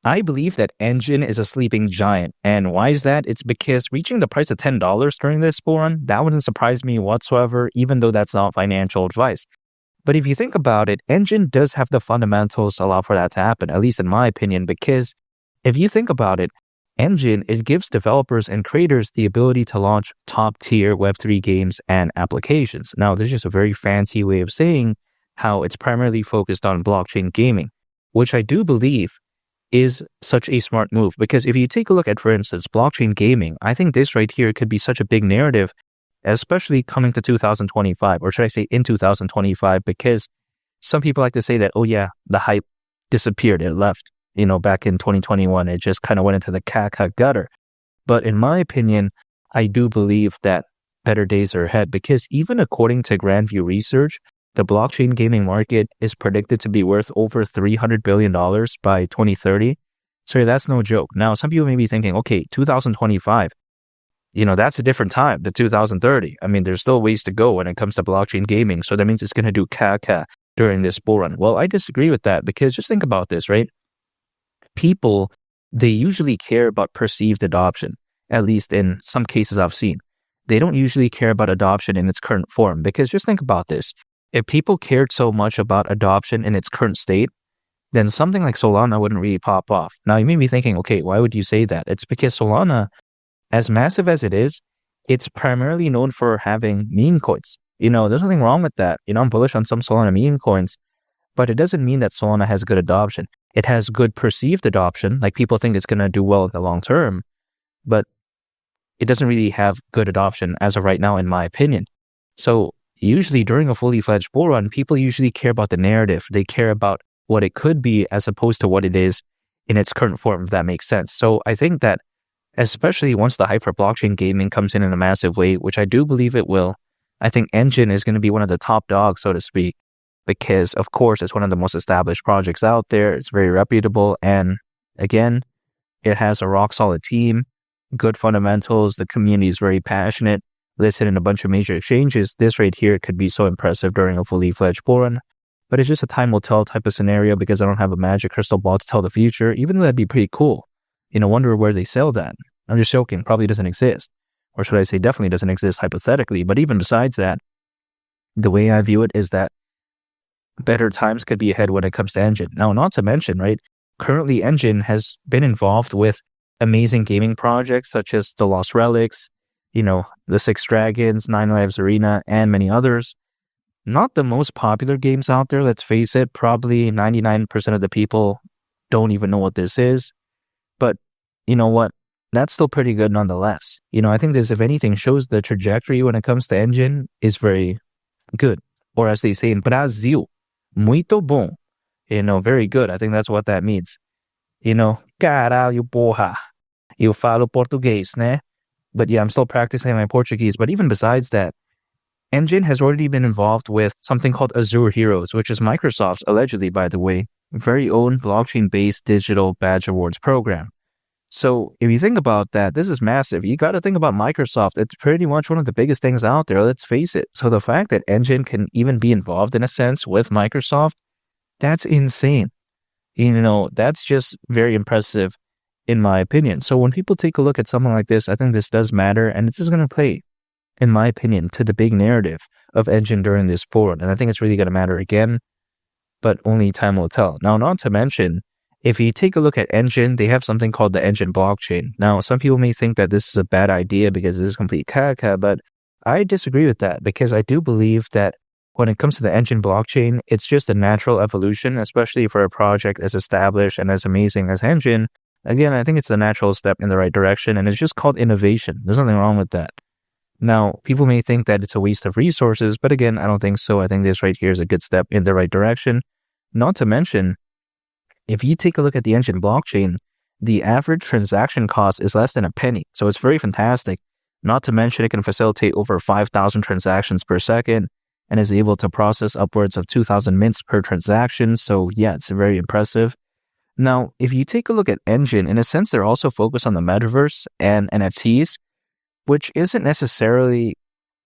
I believe that Enjin is a sleeping giant. And why is that? It's because reaching the price of $10 during this bull run, that wouldn't surprise me whatsoever, even though that's not financial advice. But if you think about it, Enjin does have the fundamentals allow for that to happen, at least in my opinion, because if you think about it, Enjin, it gives developers and creators the ability to launch top-tier Web3 games and applications. Now, this is just a very fancy way of saying how it's primarily focused on blockchain gaming, which I do believe is such a smart move. Because if you take a look at, for instance, blockchain gaming, I think this right here could be such a big narrative, especially coming to 2025, or should I say in 2025, because some people like to say that, oh yeah, the hype disappeared, it left. Back in 2021, it just kind of went into the caca gutter. But in my opinion, I do believe that better days are ahead because even according to Grandview Research, the blockchain gaming market is predicted to be worth over $300 billion by 2030. So that's no joke. Now, some people may be thinking, okay, 2025, that's a different time than 2030. I mean, there's still ways to go when it comes to blockchain gaming. So that means it's going to do caca during this bull run. Well, I disagree with that because just think about this, right? People, they usually care about perceived adoption, at least in some cases I've seen. They don't usually care about adoption in its current form because just think about this. If people cared so much about adoption in its current state, then something like Solana wouldn't really pop off. Now, you may be thinking, okay, why would you say that? It's because Solana, as massive as it is, it's primarily known for having meme coins. There's nothing wrong with that. I'm bullish on some Solana meme coins, but it doesn't mean that Solana has good adoption. It has good perceived adoption, like people think it's going to do well in the long term, but it doesn't really have good adoption as of right now, in my opinion. So usually during a fully fledged bull run, people usually care about the narrative. They care about what it could be as opposed to what it is in its current form, if that makes sense. So I think that especially once the hype for blockchain gaming comes in a massive way, which I do believe it will, I think Enjin is going to be one of the top dogs, so to speak. Because, of course, it's one of the most established projects out there. It's very reputable. And again, it has a rock-solid team, good fundamentals. The community is very passionate, listed in a bunch of major exchanges. This right here could be so impressive during a fully fledged bull run. But it's just a time will tell type of scenario because I don't have a magic crystal ball to tell the future, even though that'd be pretty cool. Wonder where they sell that. I'm just joking. Probably doesn't exist. Or should I say definitely doesn't exist hypothetically. But even besides that, the way I view it is that better times could be ahead when it comes to Enjin. Now, not to mention, right, currently Enjin has been involved with amazing gaming projects such as the Lost Relics, the Six Dragons, Nine Lives Arena, and many others. Not the most popular games out there, let's face it. Probably 99% of the people don't even know what this is. But you know what? That's still pretty good nonetheless. I think this, if anything, shows the trajectory when it comes to Enjin is very good. Or as they say in Brazil, muito bom. Very good. I think that's what that means. Caralho, porra. Eu falo português, né? But yeah, I'm still practicing my Portuguese. But even besides that, Enjin has already been involved with something called Azure Heroes, which is Microsoft's, allegedly, by the way, very own blockchain-based digital badge awards program. So if you think about that, this is massive. You got to think about Microsoft. It's pretty much one of the biggest things out there. Let's face it. So the fact that Enjin can even be involved in a sense with Microsoft, that's insane. That's just very impressive in my opinion. So when people take a look at something like this, I think this does matter. And this is going to play, in my opinion, to the big narrative of Enjin during this bull run. And I think it's really going to matter again, but only time will tell. Now, not to mention, if you take a look at Enjin, they have something called the Enjin blockchain. Now, some people may think that this is a bad idea because this is complete caca, but I disagree with that because I do believe that when it comes to the Enjin blockchain, it's just a natural evolution, especially for a project as established and as amazing as Enjin. Again, I think it's a natural step in the right direction, and it's just called innovation. There's nothing wrong with that. Now, people may think that it's a waste of resources, but again, I don't think so. I think this right here is a good step in the right direction. Not to mention, if you take a look at the Enjin blockchain, the average transaction cost is less than a penny. So it's very fantastic. Not to mention, it can facilitate over 5,000 transactions per second and is able to process upwards of 2,000 mints per transaction. So yeah, it's very impressive. Now, if you take a look at Enjin, in a sense, they're also focused on the metaverse and NFTs, which isn't necessarily,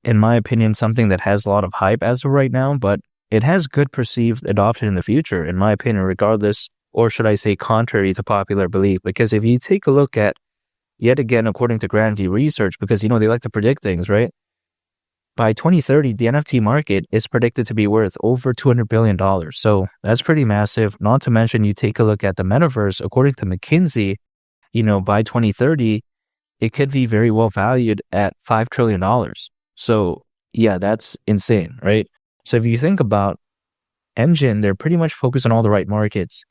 in my opinion, something that has a lot of hype as of right now, but it has good perceived adoption in the future, in my opinion, regardless or should I say contrary to popular belief. Because if you take a look at, yet again, according to Grandview Research, because, they like to predict things, right? By 2030, the NFT market is predicted to be worth over $200 billion. So that's pretty massive. Not to mention, you take a look at the metaverse, according to McKinsey, by 2030, it could be very well valued at $5 trillion. So yeah, that's insane, right? So if you think about Enjin, they're pretty much focused on all the right markets.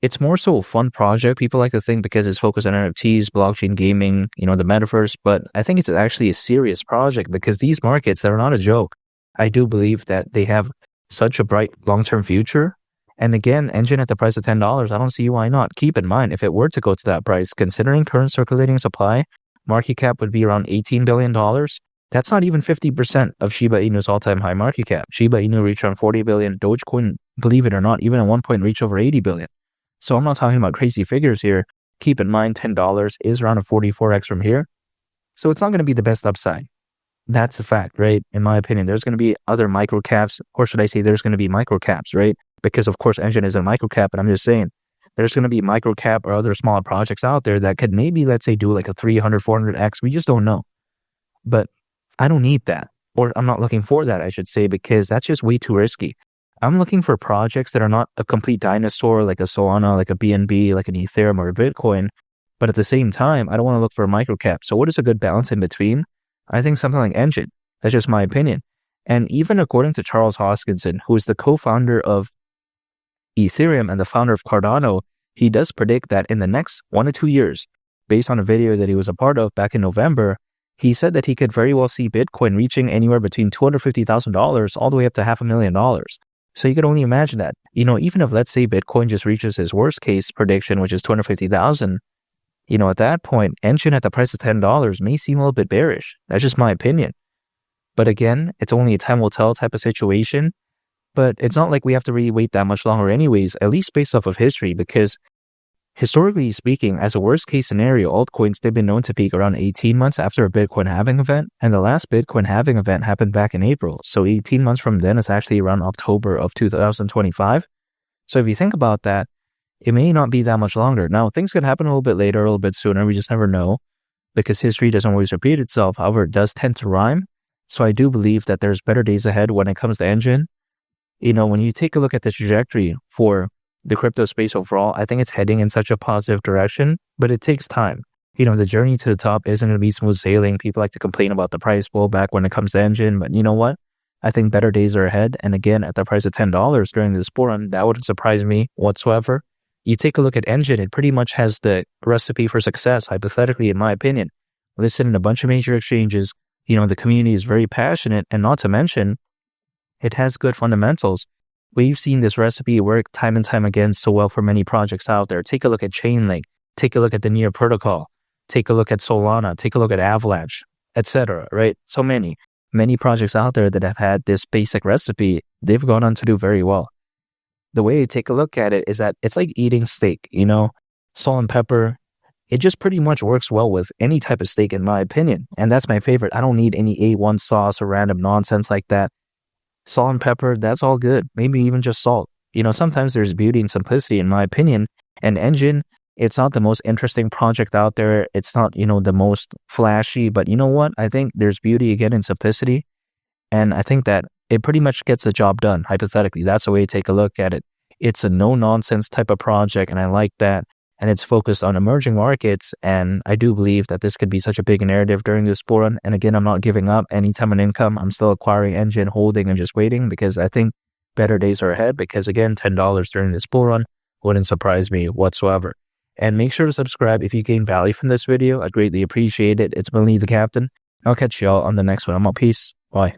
It's more so a fun project, people like to think, because it's focused on NFTs, blockchain gaming, the metaverse. But I think it's actually a serious project because these markets, they're not a joke. I do believe that they have such a bright long-term future. And again, Enjin at the price of $10, I don't see why not. Keep in mind, if it were to go to that price, considering current circulating supply, market cap would be around $18 billion. That's not even 50% of Shiba Inu's all-time high market cap. Shiba Inu reached around 40 billion. Dogecoin, believe it or not, even at one point reached over 80 billion. So I'm not talking about crazy figures here. Keep in mind, $10 is around a 44x from here. So it's not going to be the best upside. That's a fact, right? In my opinion, there's going to be other micro caps, or should I say there's going to be micro caps, right? Because of course, Enjin is a micro cap, but I'm just saying there's going to be micro cap or other smaller projects out there that could maybe, let's say, do like a 300, 400x. We just don't know. But I don't need that, or I'm not looking for that, I should say, because that's just way too risky. I'm looking for projects that are not a complete dinosaur like a Solana, like a BNB, like an Ethereum or a Bitcoin. But at the same time, I don't want to look for a microcap. So what is a good balance in between? I think something like Enjin. That's just my opinion. And even according to Charles Hoskinson, who is the co-founder of Ethereum and the founder of Cardano, he does predict that in the next 1 to 2 years, based on a video that he was a part of back in November, he said that he could very well see Bitcoin reaching anywhere between $250,000 all the way up to $500,000. So you could only imagine that, even if, let's say, Bitcoin just reaches his worst case prediction, which is 250,000, at that point, Enjin at the price of $10 may seem a little bit bearish. That's just my opinion. But again, it's only a time will tell type of situation. But it's not like we have to really wait that much longer anyways, at least based off of history, because historically speaking, as a worst case scenario, altcoins, they've been known to peak around 18 months after a Bitcoin halving event. And the last Bitcoin halving event happened back in April. So 18 months from then is actually around October of 2025. So if you think about that, it may not be that much longer. Now, things could happen a little bit later, a little bit sooner. We just never know because history doesn't always repeat itself. However, it does tend to rhyme. So I do believe that there's better days ahead when it comes to Enjin. When you take a look at the trajectory for the crypto space overall, I think it's heading in such a positive direction, but it takes time. The journey to the top isn't going to be smooth sailing. People like to complain about the price pullback when it comes to Enjin, but you know what? I think better days are ahead. And again, at the price of $10 during this bull run, that wouldn't surprise me whatsoever. You take a look at Enjin, it pretty much has the recipe for success, hypothetically, in my opinion. Listed in a bunch of major exchanges, the community is very passionate, and not to mention, it has good fundamentals. We've seen this recipe work time and time again so well for many projects out there. Take a look at Chainlink, take a look at the Near Protocol, take a look at Solana, take a look at Avalanche, etc., right? So many projects out there that have had this basic recipe, they've gone on to do very well. The way I take a look at it is that it's like eating steak, salt and pepper. It just pretty much works well with any type of steak, in my opinion. And that's my favorite. I don't need any A1 sauce or random nonsense like that. Salt and pepper, that's all good. Maybe even just salt. Sometimes there's beauty and simplicity, in my opinion. And Enjin, it's not the most interesting project out there. It's not, the most flashy. But you know what? I think there's beauty again in simplicity. And I think that it pretty much gets the job done, hypothetically. That's the way to take a look at it. It's a no-nonsense type of project, and I like that. And it's focused on emerging markets, and I do believe that this could be such a big narrative during this bull run. And again, I'm not giving up any time on income. I'm still acquiring Enjin, holding, and just waiting because I think better days are ahead. Because again, $10 during this bull run wouldn't surprise me whatsoever. And make sure to subscribe if you gain value from this video. I'd greatly appreciate it. It's been Lee the Captain. I'll catch y'all on the next one. I'm out. Peace. Bye.